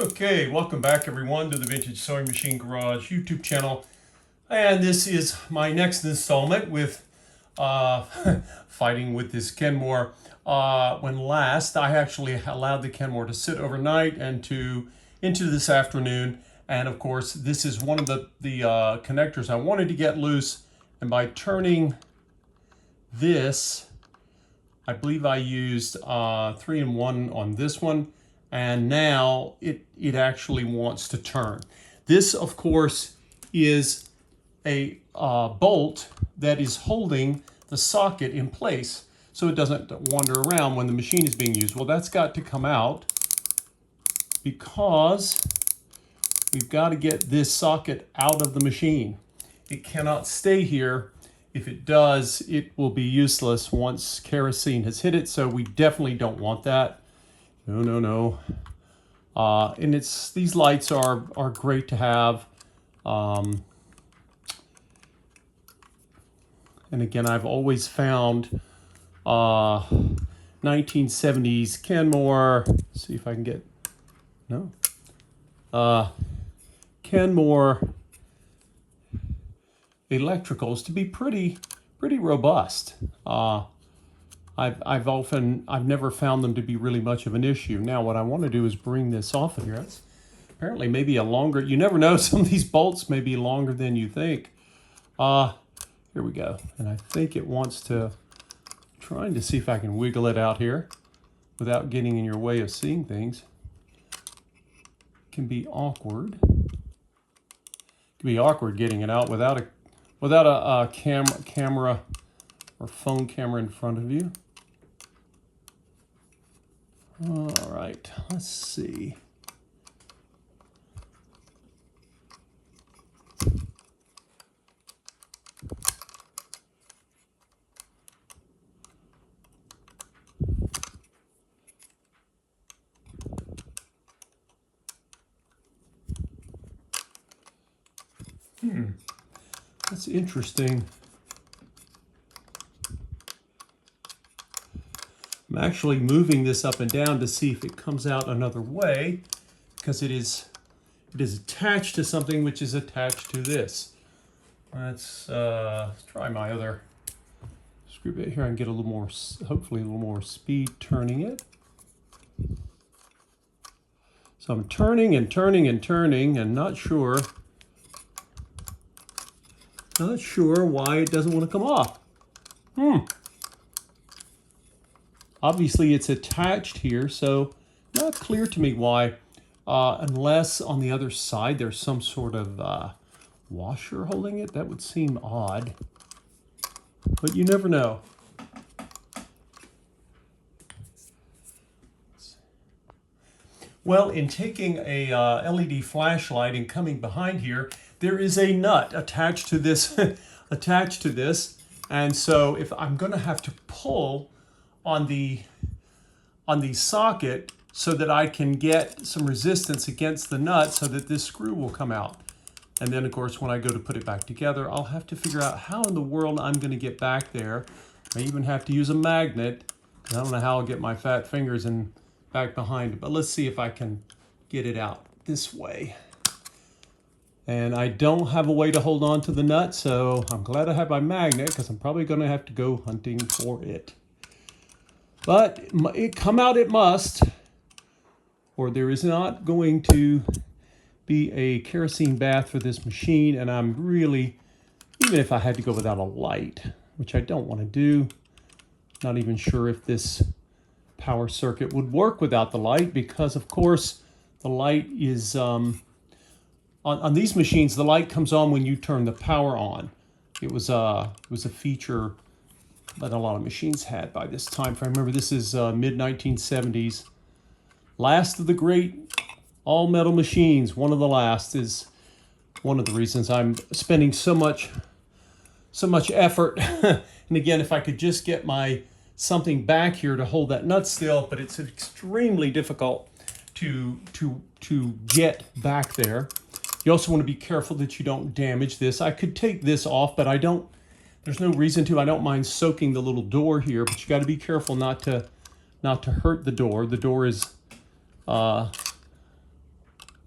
Okay, welcome back everyone to the Vintage Sewing Machine Garage YouTube channel. And this is my next installment with fighting with this Kenmore. When last I actually allowed the Kenmore to sit overnight and into this afternoon. And of course, this is one of the connectors I wanted to get loose. And by turning this, I believe I used 3-in-1 on this one. And now it actually wants to turn. This, of course, is a bolt that is holding the socket in place so it doesn't wander around when the machine is being used. Well, that's got to come out because we've got to get this socket out of the machine. It cannot stay here. If it does, it will be useless once kerosene has hit it, so we definitely don't want that. No. And these lights are great to have. And again, I've always found 1970s Kenmore. Let's see if I can get Kenmore electricals to be pretty robust. I've never found them to be really much of an issue. Now, what I want to do is bring this off of here. That's apparently maybe a longer, you never know, some of these bolts may be longer than you think. Here we go. And I think it wants to, trying to see if I can wiggle it out here without getting in your way of seeing things. It can be awkward. It can be awkward getting it out without a camera or phone camera in front of you. All right, let's see. That's interesting. I'm actually moving this up and down to see if it comes out another way, because it is attached to something which is attached to this. Let's try my other screw bit here and get a little more, hopefully a little more speed turning it. So I'm turning and turning and turning and not sure why it doesn't want to come off. Obviously it's attached here, so not clear to me why, unless on the other side there's some sort of washer holding it. That would seem odd, but you never know. Well, in taking a LED flashlight and coming behind here, there is a nut attached to this, and so if I'm going to have to pull on the socket so that I can get some resistance against the nut so that this screw will come out. And then of course when I go to put it back together, I'll have to figure out how in the world I'm going to get back there. I even have to use a magnet, because I don't know how I'll get my fat fingers in back behind it. But let's see if I can get it out this way. And I don't have a way to hold on to the nut, so I'm glad I have my magnet, because I'm probably going to have to go hunting for it. But it come out it must, or there is not going to be a kerosene bath for this machine. And I'm really, even if I had to go without a light, which I don't want to do, not even sure if this power circuit would work without the light, because of course the light is, on these machines, the light comes on when you turn the power on. It was a feature that a lot of machines had by this time. If I remember, this is mid-1970s. Last of the great all-metal machines. One of the last is one of the reasons I'm spending so much effort. And again, if I could just get something back here to hold that nut still, but it's extremely difficult to get back there. You also want to be careful that you don't damage this. I could take this off, but I don't. There's no reason to. I don't mind soaking the little door here, but you got to be careful not to hurt the door. The door is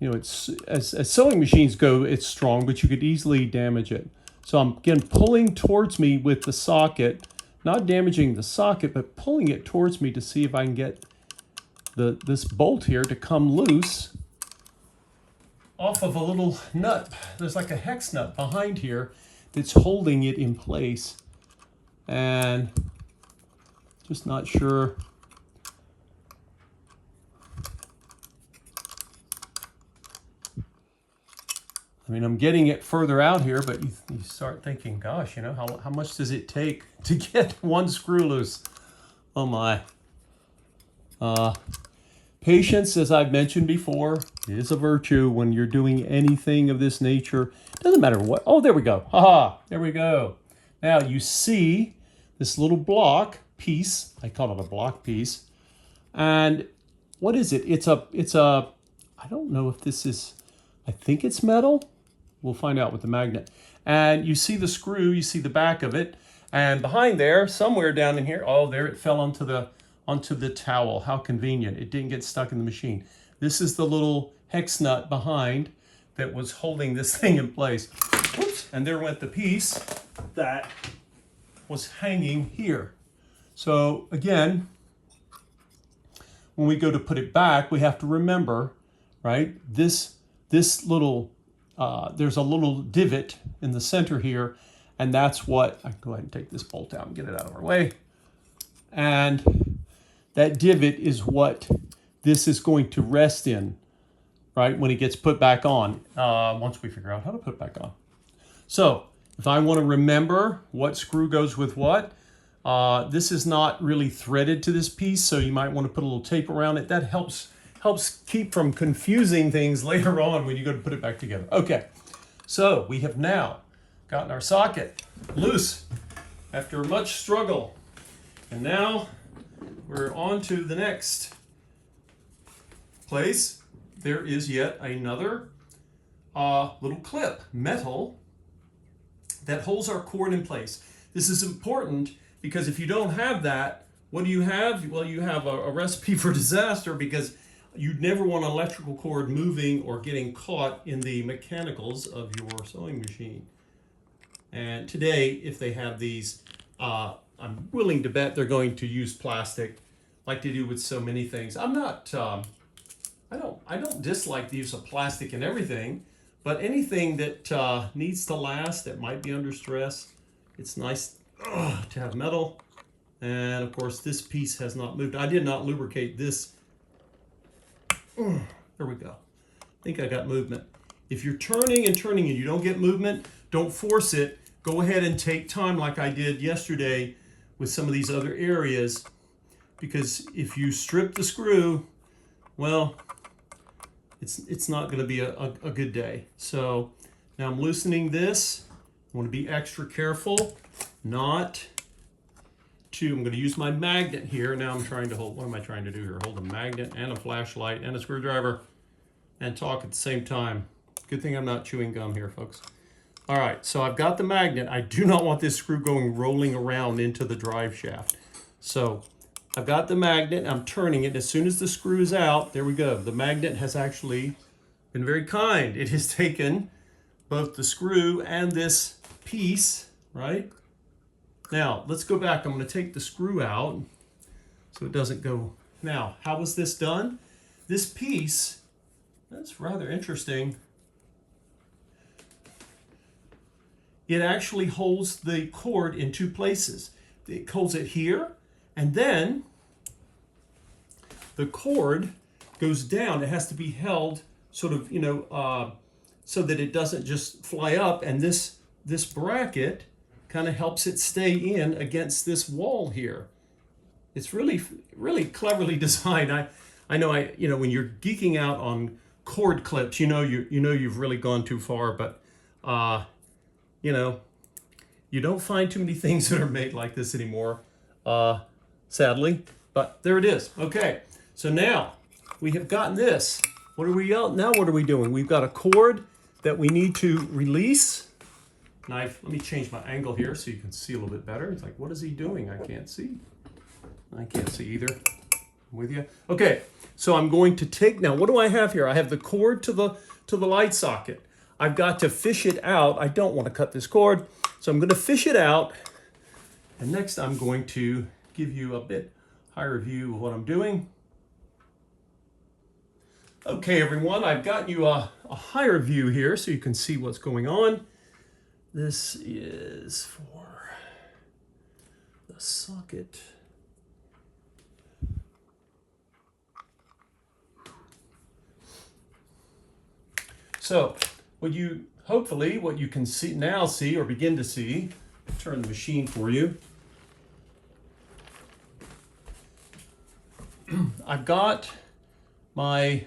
you know, it's as sewing machines go, it's strong, but you could easily damage it. So I'm again pulling towards me with the socket, not damaging the socket, but pulling it towards me to see if I can get this bolt here to come loose off of a little nut. There's like a hex nut behind here that's holding it in place. And just not sure. I mean, I'm getting it further out here, but you start thinking, gosh, you know, how much does it take to get one screw loose? Oh my. Patience, as I've mentioned before, is a virtue when you're doing anything of this nature. Doesn't matter what. Oh, there we go. Haha, there we go. Now you see this little block piece. I call it a block piece. And what is it? It's a, I don't know if this is, I think it's metal. We'll find out with the magnet. And you see the screw, you see the back of it. And behind there, somewhere down in here, oh, there it fell onto the towel. How convenient. It didn't get stuck in the machine. This is the little hex nut behind that was holding this thing in place. Whoops. And there went the piece that was hanging here. So again, when we go to put it back, we have to remember, right? This little, there's a little divot in the center here, and that's what, I can go ahead and take this bolt out and get it out of our way. And that divot is what this is going to rest in, right, when it gets put back on, once we figure out how to put it back on. So if I want to remember what screw goes with what, this is not really threaded to this piece, so you might want to put a little tape around it. That helps keep from confusing things later on when you go to put it back together. Okay, so we have now gotten our socket loose after much struggle. And now we're on to the next place. There is yet another little clip, metal, that holds our cord in place. This is important because if you don't have that, what do you have? Well, you have a recipe for disaster, because you'd never want an electrical cord moving or getting caught in the mechanicals of your sewing machine. And today, if they have these, I'm willing to bet they're going to use plastic, like they do with so many things. I'm not, I don't dislike the use of plastic and everything, but anything that needs to last, that might be under stress, it's nice to have metal. And of course, this piece has not moved. I did not lubricate this. There we go. I think I got movement. If you're turning and turning and you don't get movement, don't force it. Go ahead and take time like I did yesterday with some of these other areas, because if you strip the screw, well, it's not going to be a good day. So now I'm loosening this. I want to be extra careful not to, I'm going to use my magnet here. Now I'm trying to hold, what am I trying to do here? Hold a magnet and a flashlight and a screwdriver and talk at the same time. Good thing I'm not chewing gum here, folks. All right, so I've got the magnet. I do not want this screw rolling around into the drive shaft. So I've got the magnet, I'm turning it. As soon as the screw is out, there we go. The magnet has actually been very kind. It has taken both the screw and this piece, right? Now, let's go back. I'm going to take the screw out so it doesn't go. Now, how was this done? This piece, that's rather interesting. It actually holds the cord in two places. It holds it here, and then the cord goes down. It has to be held sort of, you know, so that it doesn't just fly up, and this bracket kind of helps it stay in against this wall here. It's really, really cleverly designed. I know when you're geeking out on cord clips, you've really gone too far, but you don't find too many things that are made like this anymore, sadly, but there it is. Okay, so now we have gotten this. What are we doing? We've got a cord that we need to release. Let me change my angle here so you can see a little bit better. It's like, what is he doing? I can't see. I can't see either. With you? Okay, so I'm going to take, now what do I have here? I have the cord to the light socket. I've got to fish it out. I don't want to cut this cord, so I'm going to fish it out. And next I'm going to give you a bit higher view of what I'm doing. Okay, everyone, I've gotten you a higher view here so you can see what's going on. This is for the socket. So hopefully what you can see or begin to see, turn the machine for you. I've got my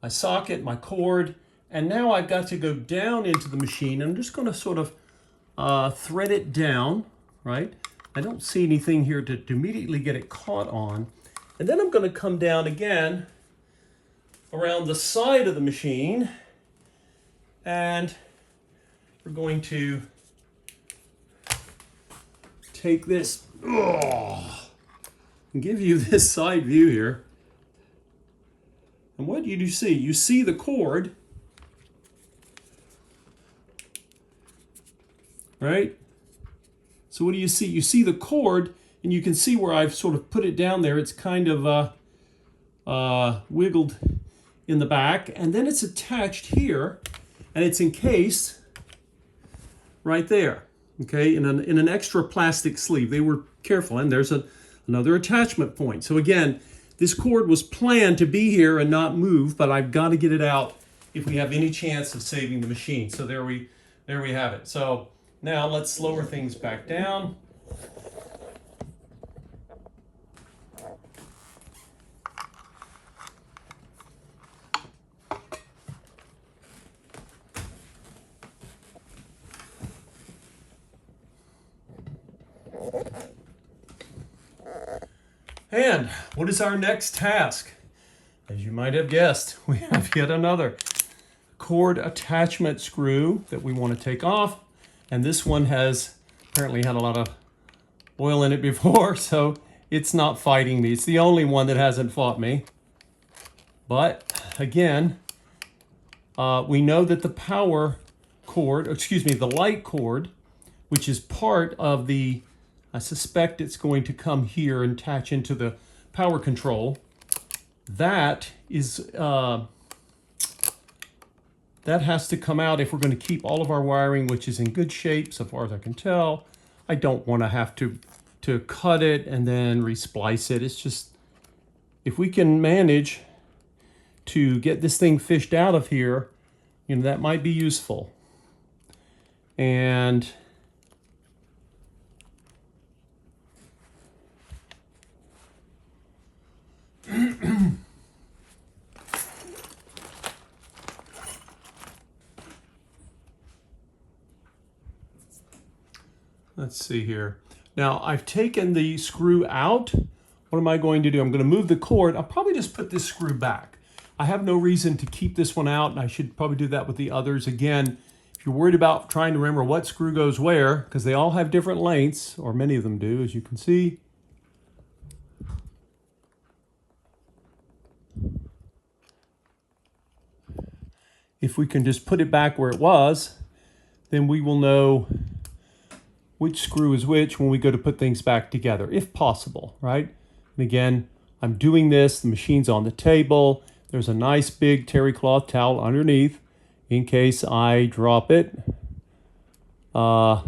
socket, my cord, and now I've got to go down into the machine. I'm just going to sort of thread it down, right? I don't see anything here to immediately get it caught on. And then I'm going to come down again around the side of the machine, and we're going to take this and give you this side view here. And what do you see? You see the cord, right? So what do you see? You see the cord, and you can see where I've sort of put it down there. It's kind of wiggled in the back, and then it's attached here, and it's encased right there, okay, in an extra plastic sleeve. They were careful, and there's another attachment point. So again, this cord was planned to be here and not move, but I've got to get it out if we have any chance of saving the machine. So there we have it. So now let's lower things back down. And what is our next task? As you might have guessed, we have yet another cord attachment screw that we want to take off. And this one has apparently had a lot of oil in it before, so it's not fighting me. It's the only one that hasn't fought me. But again, we know that the power cord, the light cord, which is part of the, I suspect it's going to come here and attach into the power control. That has to come out if we're going to keep all of our wiring, which is in good shape so far as I can tell. I don't want to have to cut it and then resplice it. It's just, if we can manage to get this thing fished out of here, that might be useful. And let's see here. Now I've taken the screw out. What am I going to do? I'm going to move the cord. I'll probably just put this screw back. I have no reason to keep this one out, and I should probably do that with the others. Again, if you're worried about trying to remember what screw goes where, because they all have different lengths, or many of them do, as you can see. If we can just put it back where it was, then we will know which screw is which when we go to put things back together, if possible, right? And again, I'm doing this, the machine's on the table, there's a nice big terry cloth towel underneath in case I drop it. If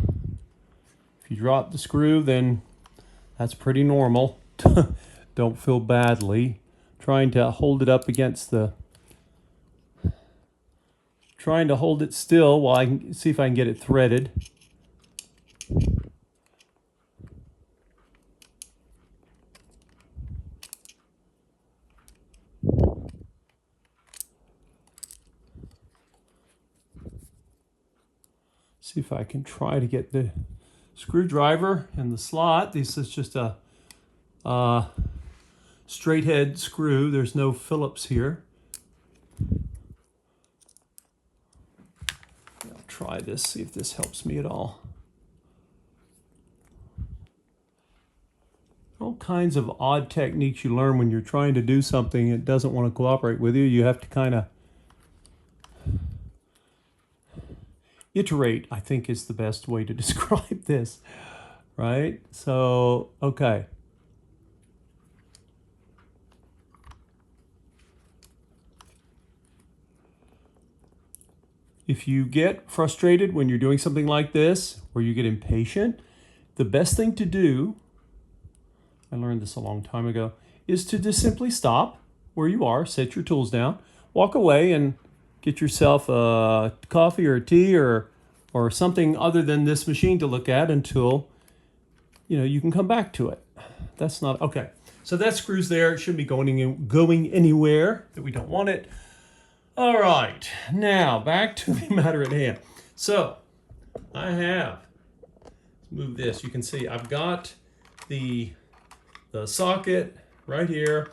you drop the screw, then that's pretty normal. Don't feel badly. Trying to hold it up against trying to hold it still while I can see if I can get it threaded. See if I can try to get the screwdriver in the slot. This is just a straight head screw. There's no Phillips here. I'll try this, see if this helps me at all. all kinds of odd techniques you learn when you're trying to do something it doesn't want to cooperate with you. You have to kind of iterate, I think is the best way to describe this, right? So, okay. If you get frustrated when you're doing something like this, or you get impatient, the best thing to do, I learned this a long time ago, is to just simply stop where you are, set your tools down, walk away and get yourself a coffee or a tea or something other than this machine to look at until you can come back to it. That's not okay. So that screw's there. It shouldn't be going anywhere that we don't want it. All right, now back to the matter at hand. So let's move this. You can see I've got the socket right here.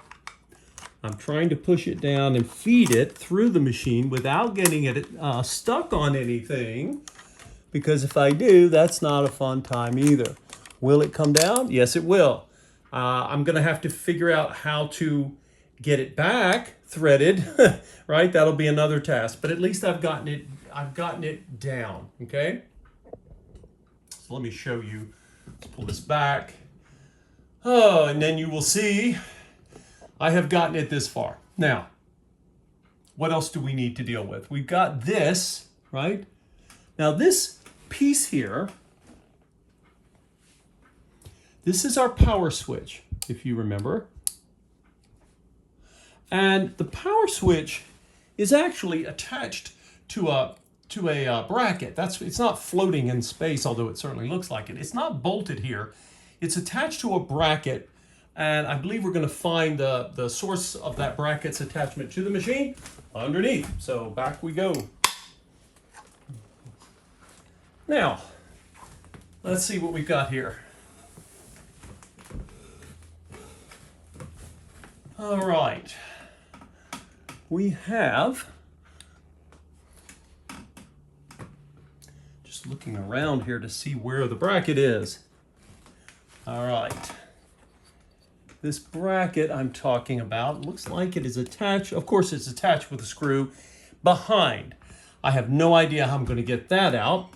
I'm trying to push it down and feed it through the machine without getting it stuck on anything, because if I do, that's not a fun time either. Will it come down? Yes, it will. I'm going to have to figure out how to get it back threaded, right? That'll be another task, but at least I've gotten it down, okay? So let me show you. Let's pull this back. Oh, and then you will see I have gotten it this far. Now, what else do we need to deal with? We've got this, right? Now this piece here, this is our power switch, if you remember. And the power switch is actually attached to a bracket. It's not floating in space, although it certainly looks like it. It's not bolted here. It's attached to a bracket, and I believe we're going to find the source of that bracket's attachment to the machine underneath. So back we go. Now, let's see what we've got here. All right. We have, just looking around here to see where the bracket is. All right. This bracket I'm talking about looks like it is attached. Of course, it's attached with a screw behind. I have no idea how I'm going to get that out.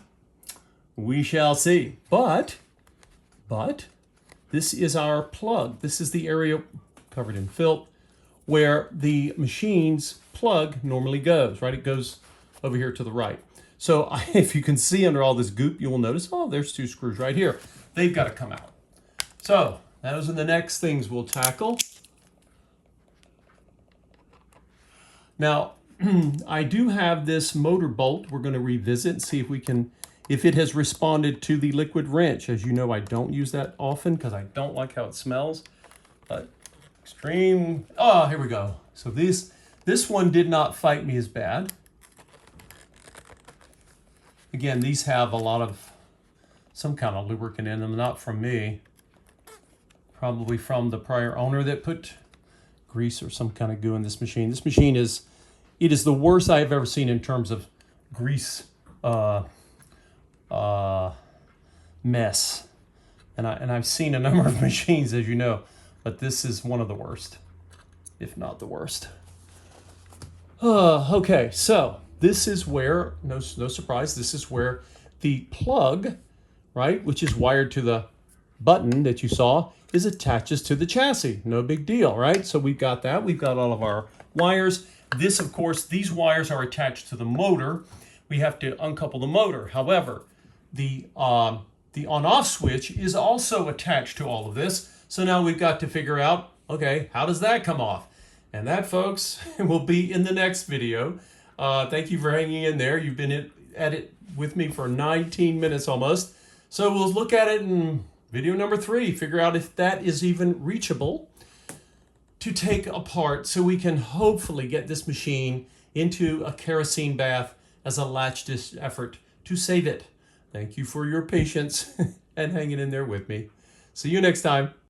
We shall see. But this is our plug. This is the area covered in filth where the machine's plug normally goes, right? It goes over here to the right. So if you can see under all this goop, you will notice, oh, there's two screws right here. They've got to come out. So those are the next things we'll tackle. Now, I do have this motor bolt we're going to revisit and see if it has responded to the liquid wrench. As you know, I don't use that often because I don't like how it smells. But extreme, here we go. So this one did not fight me as bad. Again, these have a lot of some kind of lubricant in them, not from me. Probably from the prior owner that put grease or some kind of goo in this machine. This machine is the worst I've ever seen in terms of grease mess. And I've seen a number of machines, as you know, but this is one of the worst, if not the worst. Okay, so this is where, no surprise, this is where the plug, right, which is wired to the button that you saw, attaches to the chassis. No big deal, right? So we've got that. We've got all of our wires. This, of course, these wires are attached to the motor. We have to uncouple the motor. However, the on-off switch is also attached to all of this. So now we've got to figure out, okay, how does that come off? And that, folks, will be in the next video. Thank you for hanging in there. You've been at it with me for 19 minutes almost. So we'll look at it in video number 3, figure out if that is even reachable to take apart so we can hopefully get this machine into a kerosene bath as a last-ditch effort to save it. Thank you for your patience and hanging in there with me. See you next time.